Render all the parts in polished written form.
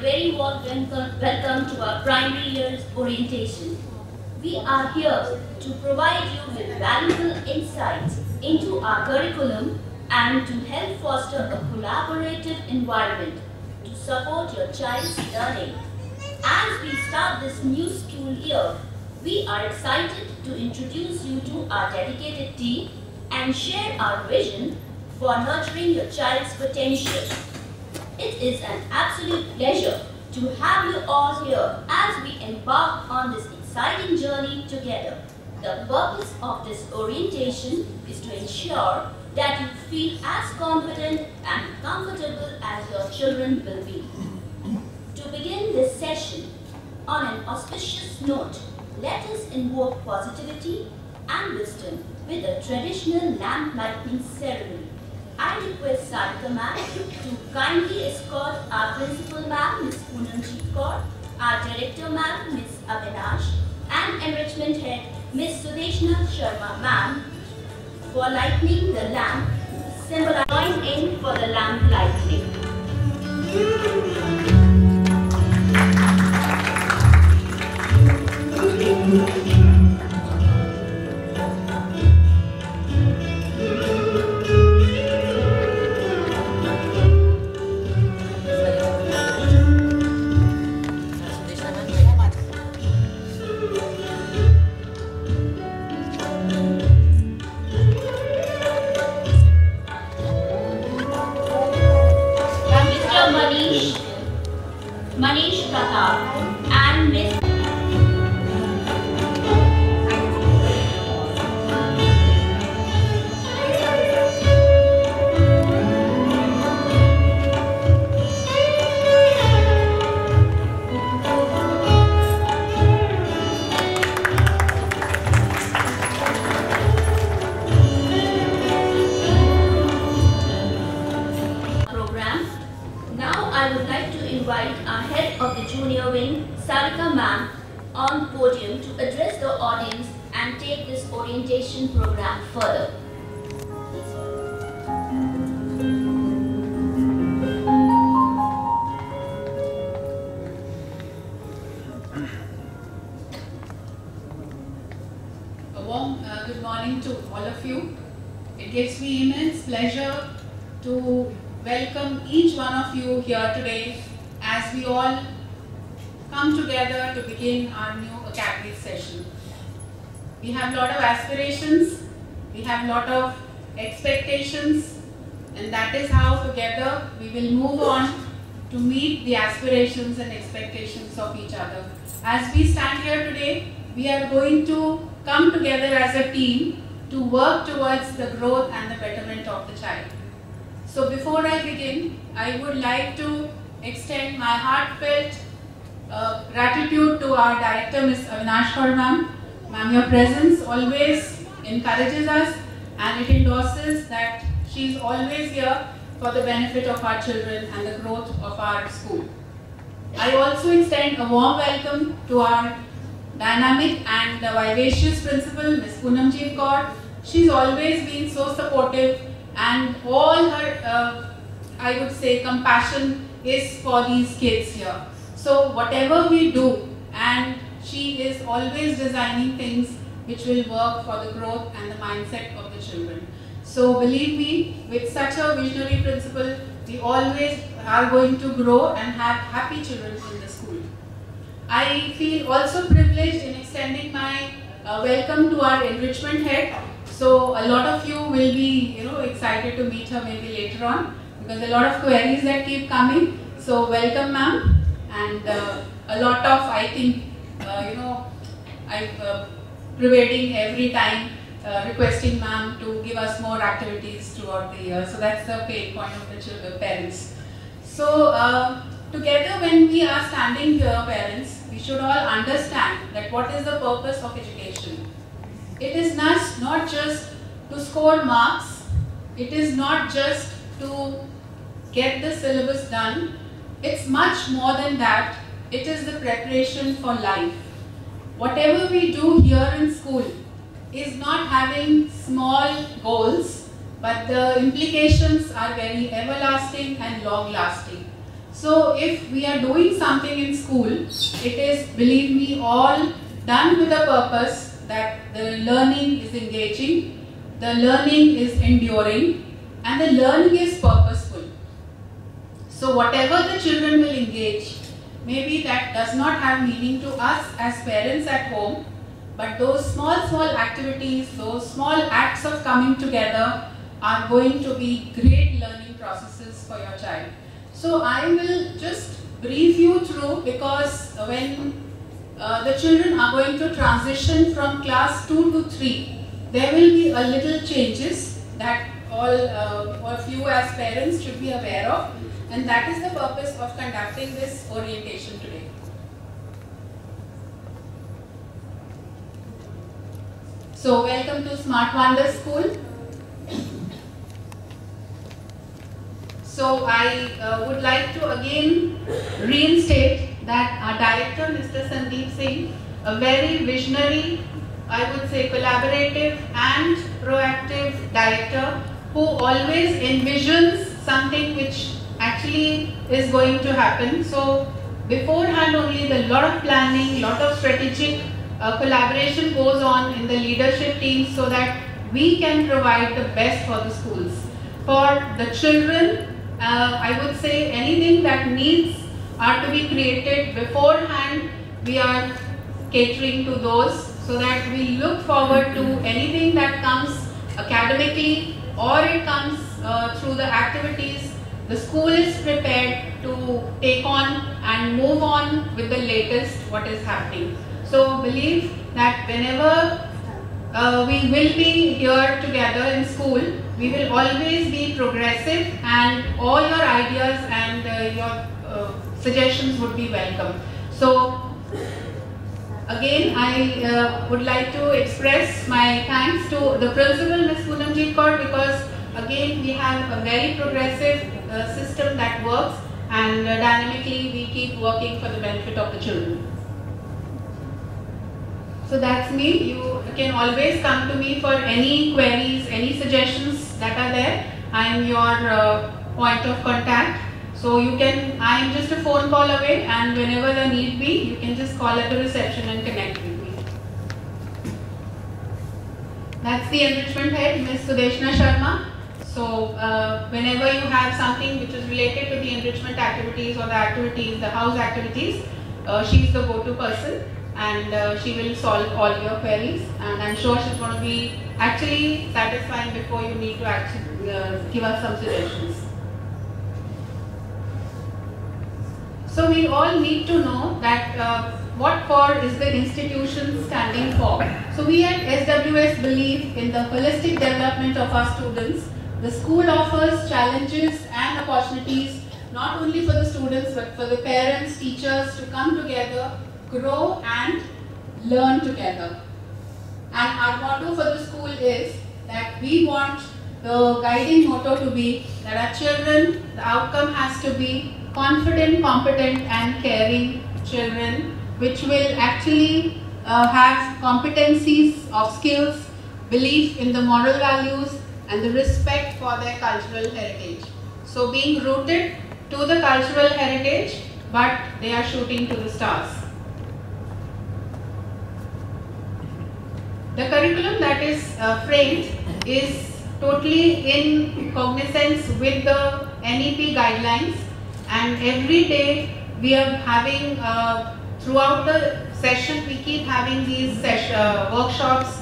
very warm welcome to our primary year's orientation. We are here to provide you with valuable insights into our curriculum and to help foster a collaborative environment to support your child's learning. As we start this new school year, we are excited to introduce you to our dedicated team and share our vision for nurturing your child's potential. It is an absolute pleasure to have you all here as we embark on this exciting journey together. The purpose of this orientation is to ensure that you feel as confident and comfortable as your children will be. To begin this session on an auspicious note, let us invoke positivity and wisdom with a traditional lamp lighting ceremony. I request Sarika ma'am to kindly escort our principal ma'am, Ms. Poonamjeet Kaur, our director ma'am, Ms. Avinash, and enrichment head, Ms. Sudeshna Sharma ma'am, for lighting the lamp, join in for the lamp lighting. Manish Pratap and Ms. I would like to invite our head of the junior wing, Sarika ma'am, on podium to address the audience and take this orientation program further. A warm good morning to all of you. It gives me immense pleasure to welcome each one of you here today as we all come together to begin our new academic session. We have a lot of aspirations, we have a lot of expectations, and that is how together we will move on to meet the aspirations and expectations of each other. As we stand here today, we are going to come together as a team to work towards the growth and the betterment of the child. So before I begin, I would like to extend my heartfelt gratitude to our director, Ms. Avinash Kaur ma'am. Ma'am, your presence always encourages us and it endorses that she is always here for the benefit of our children and the growth of our school. I also extend a warm welcome to our dynamic and vivacious principal, Ms. Poonamjeet Kaur. She's always been so supportive and all her, I would say, compassion is for these kids here. So whatever we do, and she is always designing things which will work for the growth and the mindset of the children. So believe me, with such a visionary principal, we always are going to grow and have happy children in the school. I feel also privileged in extending my welcome to our enrichment head. So a lot of you will be, excited to meet her maybe later on because a lot of queries that keep coming. So welcome, ma'am, and a lot of, I think, pervading every time, requesting ma'am to give us more activities throughout the year. So that's the pain point of the parents. So together, when we are standing here, parents, we should all understand that what is the purpose of education. It is not just to score marks, it is not just to get the syllabus done, it's much more than that, it is the preparation for life. Whatever we do here in school is not having small goals, but the implications are very everlasting and long lasting. So if we are doing something in school, it is, believe me, all done with a purpose that the learning is engaging, the learning is enduring, and the learning is purposeful. So whatever the children will engage, maybe that does not have meaning to us as parents at home, but those small activities, those small acts of coming together are going to be great learning processes for your child. So I will just brief you through, because when the children are going to transition from class 2 to 3, there will be a little changes that all of you as parents should be aware of, and that is the purpose of conducting this orientation today. So welcome to Smart Wonders School. So I would like to again reinstate that our director, Mr. Sandeep Singh, a very visionary, I would say collaborative and proactive director who always envisions something which actually is going to happen. So beforehand only, the lot of planning, lot of strategic collaboration goes on in the leadership team so that we can provide the best for the schools. For the children, I would say anything that needs are to be created beforehand, we are catering to those, so that we look forward to anything that comes academically or it comes through the activities. The school is prepared to take on and move on with the latest what is happening. So believe that whenever we will be here together in school, we will always be progressive, and all your ideas and your suggestions would be welcome. So again, I would like to express my thanks to the principal, Ms. Poonamjeet Kaur, because again we have a very progressive system that works, and dynamically we keep working for the benefit of the children. So that's me. You can always come to me for any queries, any suggestions that are there. I am your point of contact. So you can, I am just a phone call away, and whenever the need be, you can just call at the reception and connect with me. That's the enrichment head, Ms. Sudeshna Sharma. So whenever you have something which is related to the enrichment activities or the activities, the house activities, she is the go-to person, and she will solve all your queries, and I'm sure she's going to be actually satisfying before you need to actually give us some suggestions. So we all need to know that what for is the institution standing for. So we at SWS believe in the holistic development of our students. The school offers challenges and opportunities not only for the students but for the parents, teachers to come together, grow and learn together. And our motto for the school is that we want the guiding motto to be that our children, the outcome has to be confident, competent and caring children, which will actually have competencies of skills, belief in the moral values and the respect for their cultural heritage. So being rooted to the cultural heritage, but they are shooting to the stars. The curriculum that is framed is totally in cognizance with the NEP guidelines, and every day we are having, throughout the session, we keep having these workshops,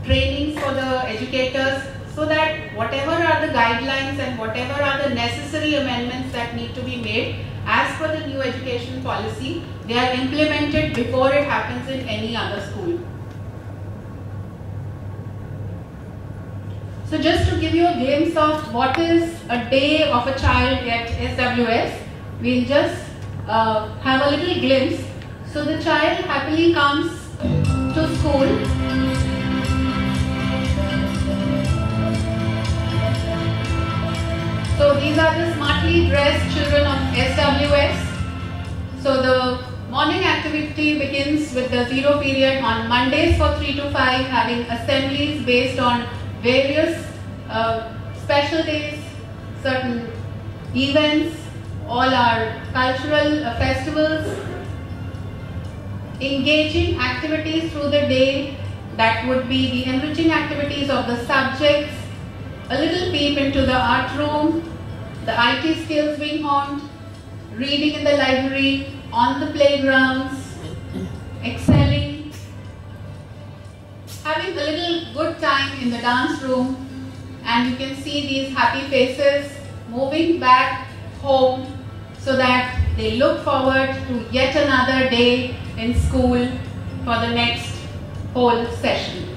trainings for the educators, so that whatever are the guidelines and whatever are the necessary amendments that need to be made as per the new education policy, they are implemented before it happens in any other school. So just to give you a glimpse of what is a day of a child at SWS, we'll just have a little glimpse. So the child happily comes to school. So these are the smartly dressed children of SWS. So the morning activity begins with the zero period on Mondays for 3 to 5, having assemblies based on various special days, certain events, all our cultural festivals, engaging activities through the day, that would be the enriching activities of the subjects, a little peep into the art room, the IT skills being honed, reading in the library, on the playgrounds, excelling, having a little good time in the dance room, and you can see these happy faces moving back home so that they look forward to yet another day in school for the next whole session.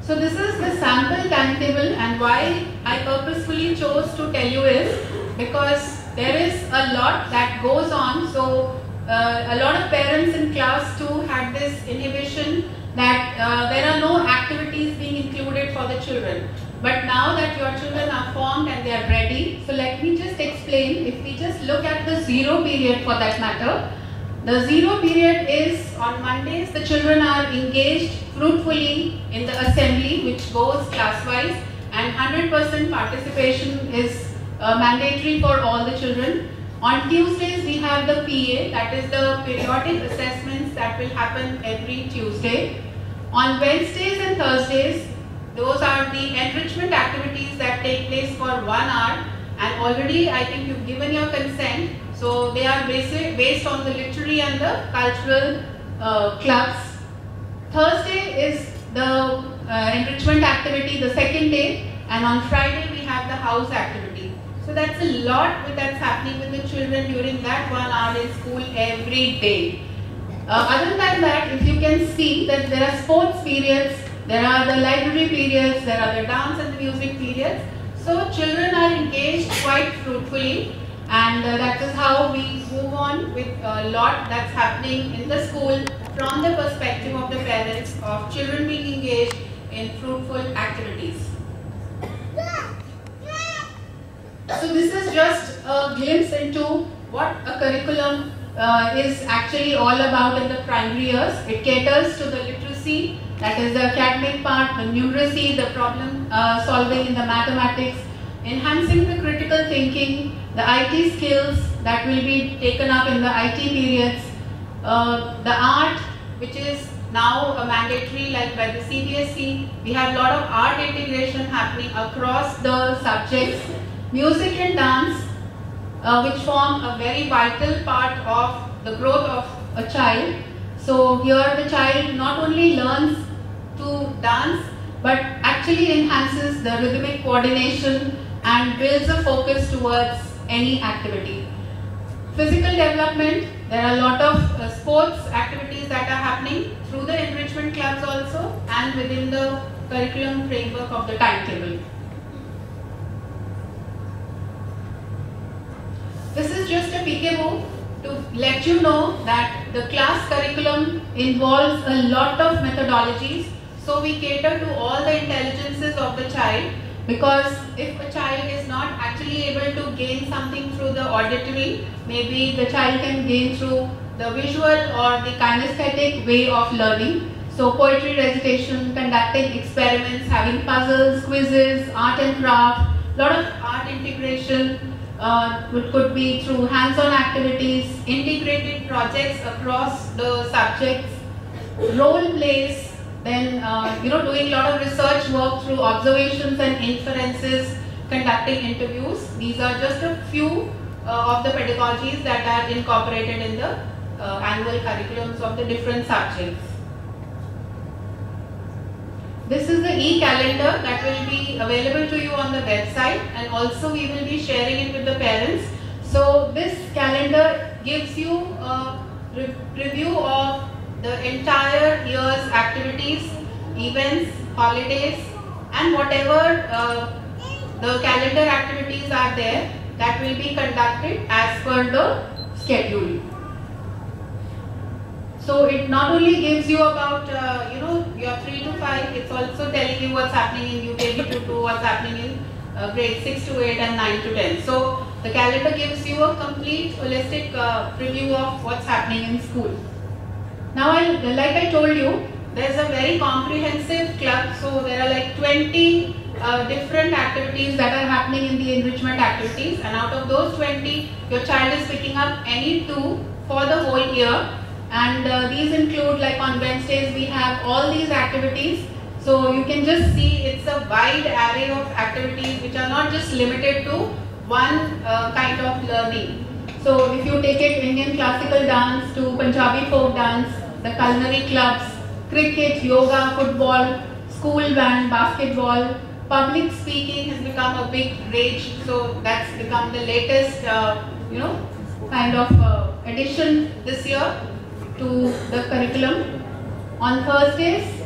So this is the sample timetable, and why I purposefully chose to tell you is because there is a lot that goes on. So a lot of parents in class 2 had this inhibition that there are no activities being included for the children. But now that your children are formed and they are ready, so let me just explain. If we just look at the zero period for that matter, the zero period is on Mondays. The children are engaged fruitfully in the assembly, which goes class-wise, and 100% participation is mandatory for all the children. On Tuesdays, we have the PA, that is the periodic assessments that will happen every Tuesday. On Wednesdays and Thursdays, those are the enrichment activities that take place for 1 hour, and already I think you've given your consent. So they are based on the literary and the cultural clubs. Thursday is the enrichment activity, the second day, and on Friday we have the house activity. So that's a lot that's happening with the children during that 1 hour in school every day. Other than that, if you can see that there are sports periods, there are the library periods, there are the dance and the music periods. So children are engaged quite fruitfully, and that is how we move on with a lot that's happening in the school from the perspective of the parents, of children being engaged in fruitful activities. So this is just a glimpse into what a curriculum is actually all about in the primary years. It caters to the literacy, that is the academic part, the numeracy, the problem solving in the mathematics, enhancing the critical thinking, the IT skills that will be taken up in the IT periods, the art, which is now a mandatory like by the CBSE. We have a lot of art integration happening across the subjects, music and dance, which form a very vital part of the growth of a child. So here the child not only learns to dance, but actually enhances the rhythmic coordination and builds a focus towards any activity. Physical development, there are a lot of sports activities that are happening through the enrichment clubs also and within the curriculum framework of the timetable. This is just a peekaboo to let you know that the class curriculum involves a lot of methodologies. So we cater to all the intelligences of the child, because if a child is not actually able to gain something through the auditory, maybe the child can gain through the visual or the kinesthetic way of learning. So poetry recitation, conducting experiments, having puzzles, quizzes, art and craft, lot of art integration. Could be through hands-on activities, integrated projects across the subjects, role plays, then doing a lot of research work through observations and inferences, conducting interviews. These are just a few of the pedagogies that are incorporated in the annual curriculums of the different subjects. This is the e-calendar that will be available to you on the website, and also we will be sharing it with the parents. So this calendar gives you a review of the entire year's activities, events, holidays, and whatever the calendar activities are there that will be conducted as per the schedule. So it not only gives you about your 3 to 5, it's also telling you what's happening in UKG to 2, what's happening in grade 6 to 8 and 9 to 10. So the calendar gives you a complete holistic preview of what's happening in school. Now like I told you, there's a very comprehensive club, so there are like 20 different activities that are happening in the enrichment activities, and out of those 20, your child is picking up any 2 for the whole year. And these include, like on Wednesdays we have all these activities. So you can just see it's a wide array of activities which are not just limited to one kind of learning. So if you take it Indian classical dance to Punjabi folk dance, the culinary clubs, cricket, yoga, football, school band, basketball, public speaking has become a big rage. So that's become the latest, kind of addition this year to the curriculum. On Thursdays,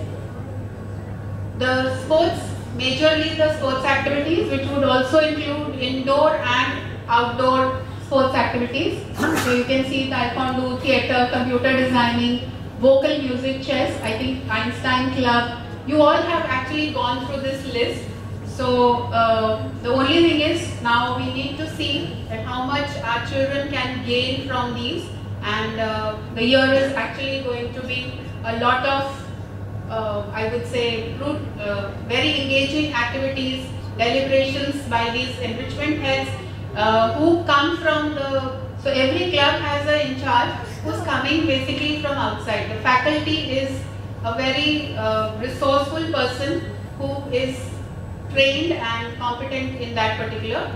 the sports, majorly the sports activities, which would also include indoor and outdoor sports activities. So you can see taekwondo, theatre, computer designing, vocal music, chess, I think Einstein Club. You all have actually gone through this list. So the only thing is now we need to see that how much our children can gain from these, and the year is actually going to be a lot of I would say very engaging activities, deliberations by these enrichment heads who come from so every club has an in charge who's coming basically from outside. The faculty is a very resourceful person who is trained and competent in that particular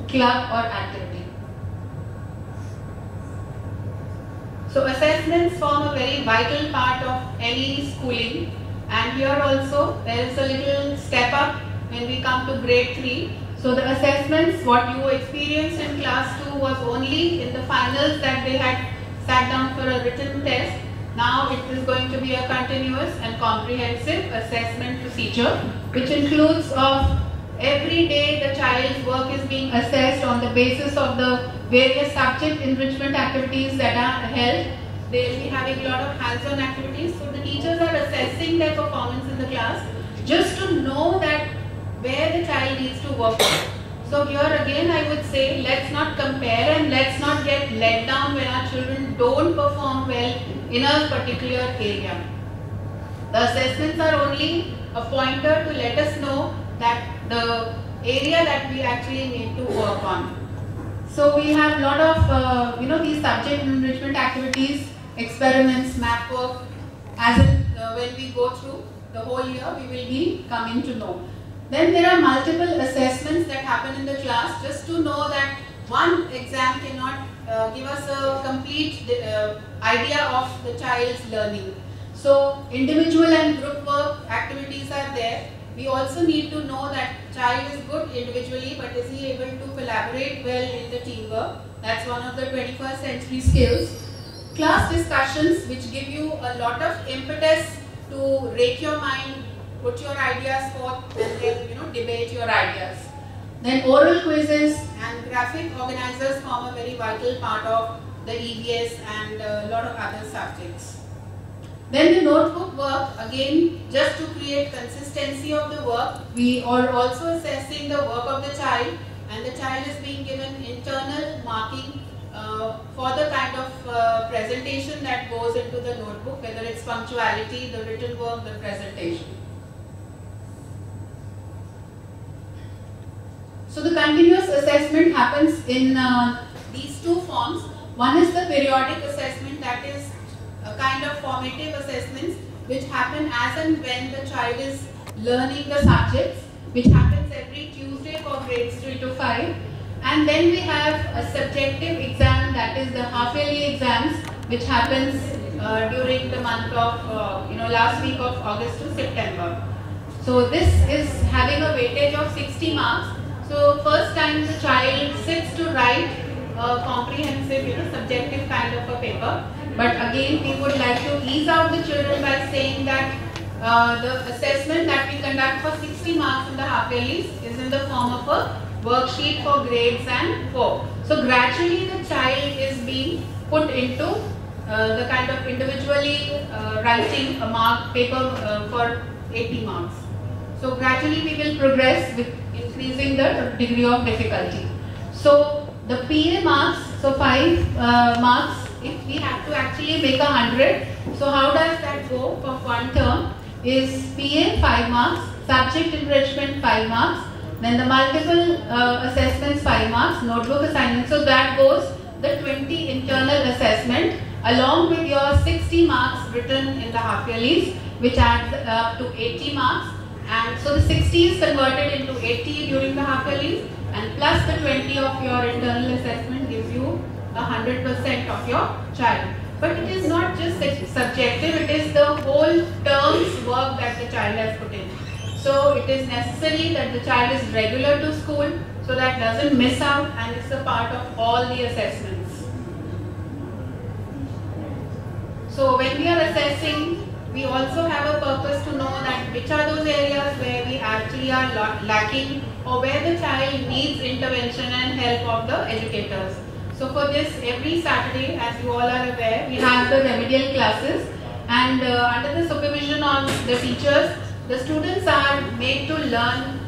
club or activity. So assessments form a very vital part of any schooling, and here also there is a little step up when we come to grade 3. So the assessments, what you experienced in class 2 was only in the finals that they had sat down for a written test. Now it is going to be a continuous and comprehensive assessment procedure, which includes of every day the child's work is being assessed on the basis of the various subject enrichment activities that are held. They will be having a lot of hands-on activities. So the teachers are assessing their performance in the class just to know that where the child needs to work on. So here again I would say, let's not compare and let's not get let down when our children don't perform well in a particular area. The assessments are only a pointer to let us know that the area that we actually need to work on. So we have a lot of these subject enrichment activities, experiments, map work. As when we go through the whole year, we will be coming to know. Then there are multiple assessments that happen in the class, just to know that one exam cannot give us a complete idea of the child's learning. So individual and group work activities are there. We also need to know that child is good individually, but is he able to collaborate well in the teamwork? That's one of the 21st century skills. Class discussions, which give you a lot of impetus to rake your mind, put your ideas forth, and then debate your ideas. Then oral quizzes and graphic organizers form a very vital part of the EVS and a lot of other subjects. Then the notebook work, again, just to create consistency of the work, we are also assessing the work of the child, and the child is being given internal marking for the kind of presentation that goes into the notebook, whether it's punctuality, the written work, the presentation. So the continuous assessment happens in these two forms. One is the periodic assessment, that is a kind of formative assessments which happen as and when the child is learning the subjects, which happens every Tuesday for grades 3 to 5. And then we have a subjective exam, that is the half-yearly exams, which happens during the month of, last week of August to September. So this is having a weightage of 60 marks. So first time the child sits to write a comprehensive, subjective kind of a paper. But again, we would like to ease out the children by saying that the assessment that we conduct for 60 marks in the half-yearlies is in the form of a worksheet for grades and 4. So gradually the child is being put into the kind of individually writing a mark paper for 80 marks. So gradually we will progress with increasing the degree of difficulty. So the PA marks, so 5 marks, if we have to actually make 100, so how does that go for one term? Is PA 5 marks, subject enrichment 5 marks, then the multiple assessments 5 marks, notebook assignment. So that goes the 20 internal assessment along with your 60 marks written in the half yearlies, which adds up to 80 marks. And so the 60 is converted into 80 during the half yearlies, and plus the 20 of your internal assessment gives you 100% of your child. But it is not just subjective, it is the whole term's work that the child has put in. So it is necessary that the child is regular to school so that doesn't miss out, and it's a part of all the assessments. So when we are assessing, we also have a purpose to know that which are those areas where we actually are lacking or where the child needs intervention and help of the educators. So for this, every Saturday, as you all are aware, we have the remedial classes, and under the supervision of the teachers, the students are made to learn,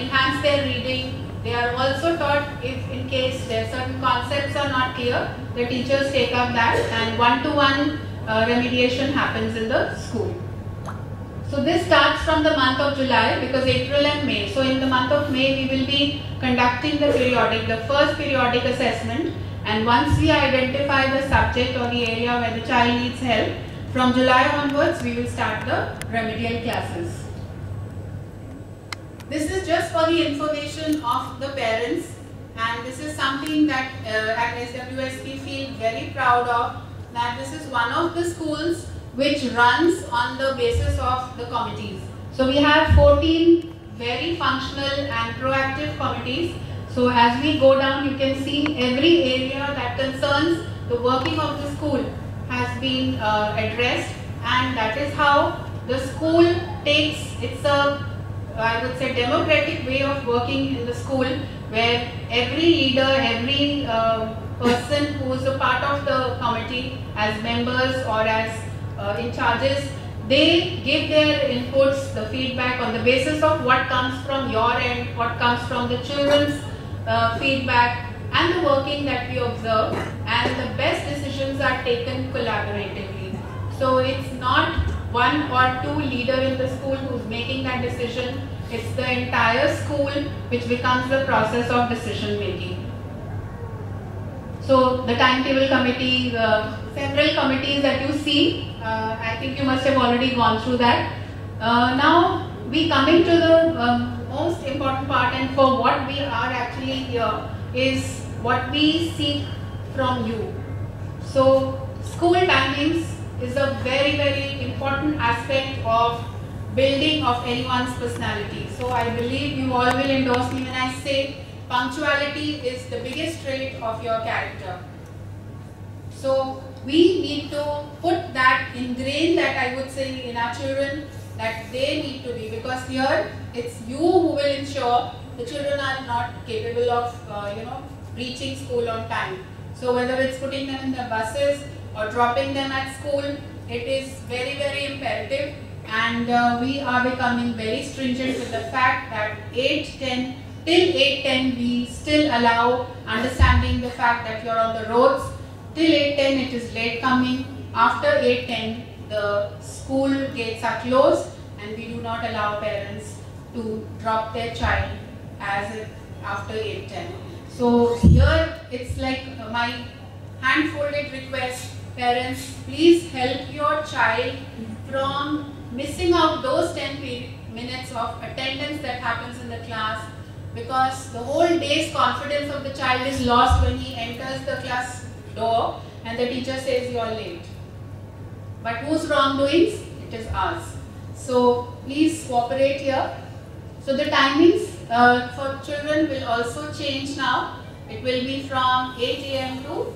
enhance their reading. They are also taught, if in case there certain concepts are not clear, the teachers take up that, and one-to-one remediation happens in the school. So this starts from the month of July, because April and May. So in the month of May, we will be conducting the first periodic assessment, and once we identify the subject or the area where the child needs help, from July onwards, we will start the remedial classes. This is just for the information of the parents, and this is something that at SWSP feel very proud of, that this is one of the schools which runs on the basis of the committees. So we have 14 very functional and proactive committees. So as we go down, you can see every area that concerns the working of the school has been addressed, and that is how the school takes, it's a, I would say, democratic way of working in the school, where every leader, every person who is a part of the committee as members or as in charges, they give their inputs, the feedback on the basis of what comes from your end, what comes from the children's feedback and the working that we observe, and the best decisions are taken collaboratively. So it's not one or two leader in the school who's making that decision, it's the entire school which becomes the process of decision making. So the timetable committee, several committees that you see, I think you must have already gone through that. Now we coming to the most important part, and for what we are actually here is what we seek from you. So school timings is a very, very important aspect of building of anyone's personality. So I believe you all will endorse me when I say punctuality is the biggest trait of your character. So we need to put that, ingrain that, I would say, in our children, that they need to be, because here it's you who will ensure the children are not capable of reaching school on time. So whether it's putting them in the buses or dropping them at school, it is very, very imperative, and we are becoming very stringent with the fact that 8:10 till 8:10 we still allow, understanding the fact that you're on the roads. Till 8:10 it is late coming. After 8:10 the school gates are closed, and we do not allow parents to drop their child as if after 8:10. So here it's like my hand-folded request, parents, please help your child from missing out those 10 minutes of attendance that happens in the class, because the whole day's confidence of the child is lost when he enters the class door and the teacher says you are late. But whose wrongdoings? It is ours. So please cooperate here. So the timings for children will also change now. It will be from 8 AM to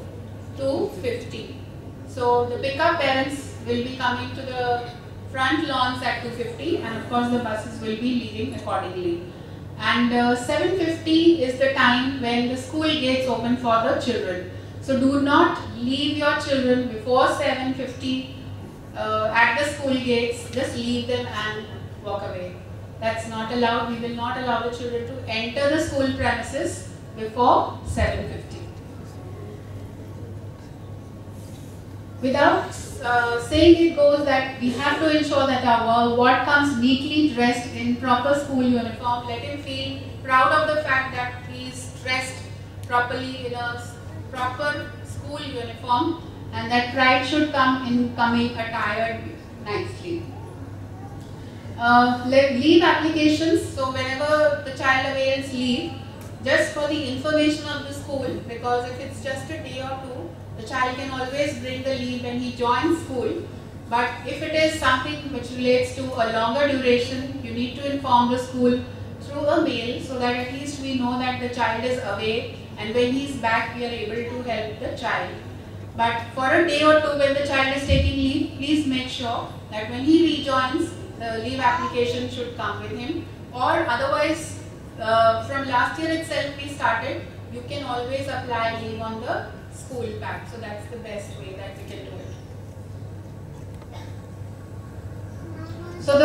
2:50. So the pickup parents will be coming to the front lawns at 2:50, and of course the buses will be leaving accordingly. And 7:50 is the time when the school gates open for the children. So do not leave your children before 7:50 at the school gates. Just leave them and walk away. That's not allowed. We will not allow the children to enter the school premises before 7:50. Without saying it goes that we have to ensure that our ward comes neatly dressed in proper school uniform. Let him feel proud of the fact that he is dressed properly in a proper school uniform, and that pride should come in coming attired nicely. Leave applications. So whenever the child avails leave, just for the information of the school, because if it's just a day or two, the child can always bring the leave when he joins school. But if it is something which relates to a longer duration, you need to inform the school through a mail, so that at least we know that the child is away, and when he is back we are able to help the child. But for a day or two when the child is taking leave, please make sure that when he rejoins, the leave application should come with him. Or otherwise, from last year itself we started, you can always apply leave on the school pack. So that's the best way that we can do it. So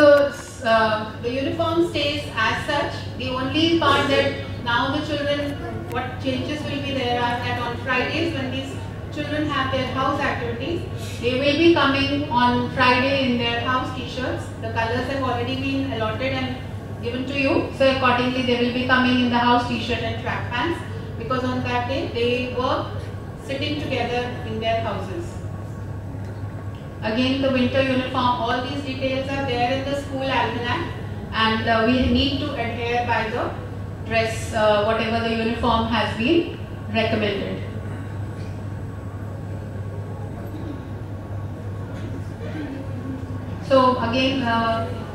the uniform stays as such. The only part that now the children, what changes will be there are that on Fridays, when these children have their house activities, they will be coming on Friday in their house t-shirts. The colors have already been allotted and given to you. So accordingly they will be coming in the house t-shirt and track pants, because on that day they work sitting together in their houses. Again, the winter uniform, all these details are there in the school almanac, and we need to adhere by the dress, whatever the uniform has been recommended. So again,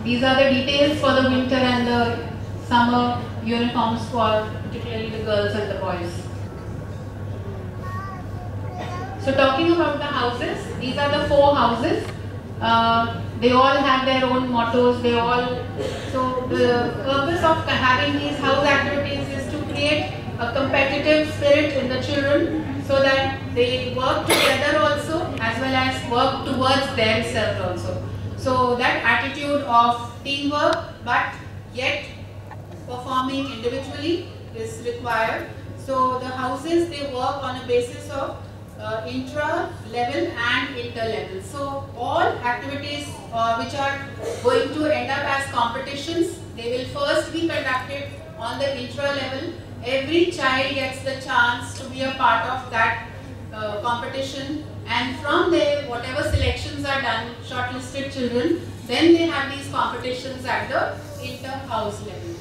these are the details for the winter and the summer uniforms for particularly the girls and the boys. So talking about the houses, these are the 4 houses. They all have their own mottos. So the purpose of having these house activities is to create a competitive spirit in the children, so that they work together also, as well as work towards themselves also. So that attitude of teamwork, but yet performing individually, is required. So the houses, they work on a basis of intra-level and inter-level. So all activities which are going to end up as competitions, they will first be conducted on the intra-level. Every child gets the chance to be a part of that competition, and from there whatever selections are done, shortlisted children, then they have these competitions at the inter-house level.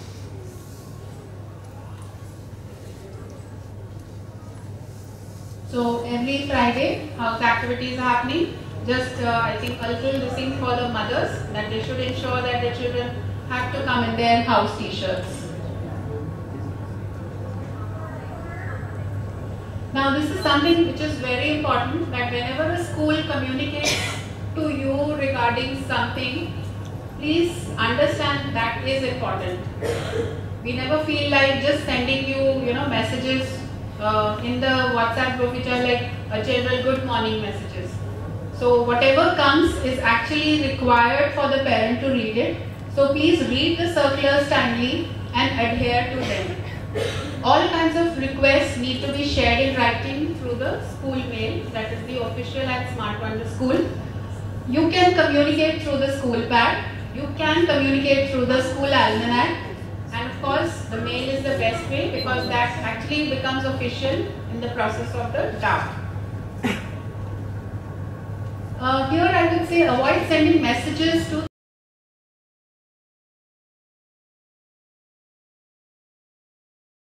So every Friday house activities are happening. Just I think a little listening for the mothers, that they should ensure that the children have to come in their house t-shirts. Now this is something which is very important, that whenever a school communicates to you regarding something, please understand that is important. We never feel like just sending you, messages in the WhatsApp group which are like a general good morning messages. So whatever comes is actually required for the parent to read it. So please read the circulars timely and adhere to them. All kinds of requests need to be shared in writing through the school mail, that is the official at Smart Wonder School. You can communicate through the school pad, you can communicate through the school almanac, and of course the mail is the best way, because that actually becomes official in the process of the draft. Here I would say avoid sending messages to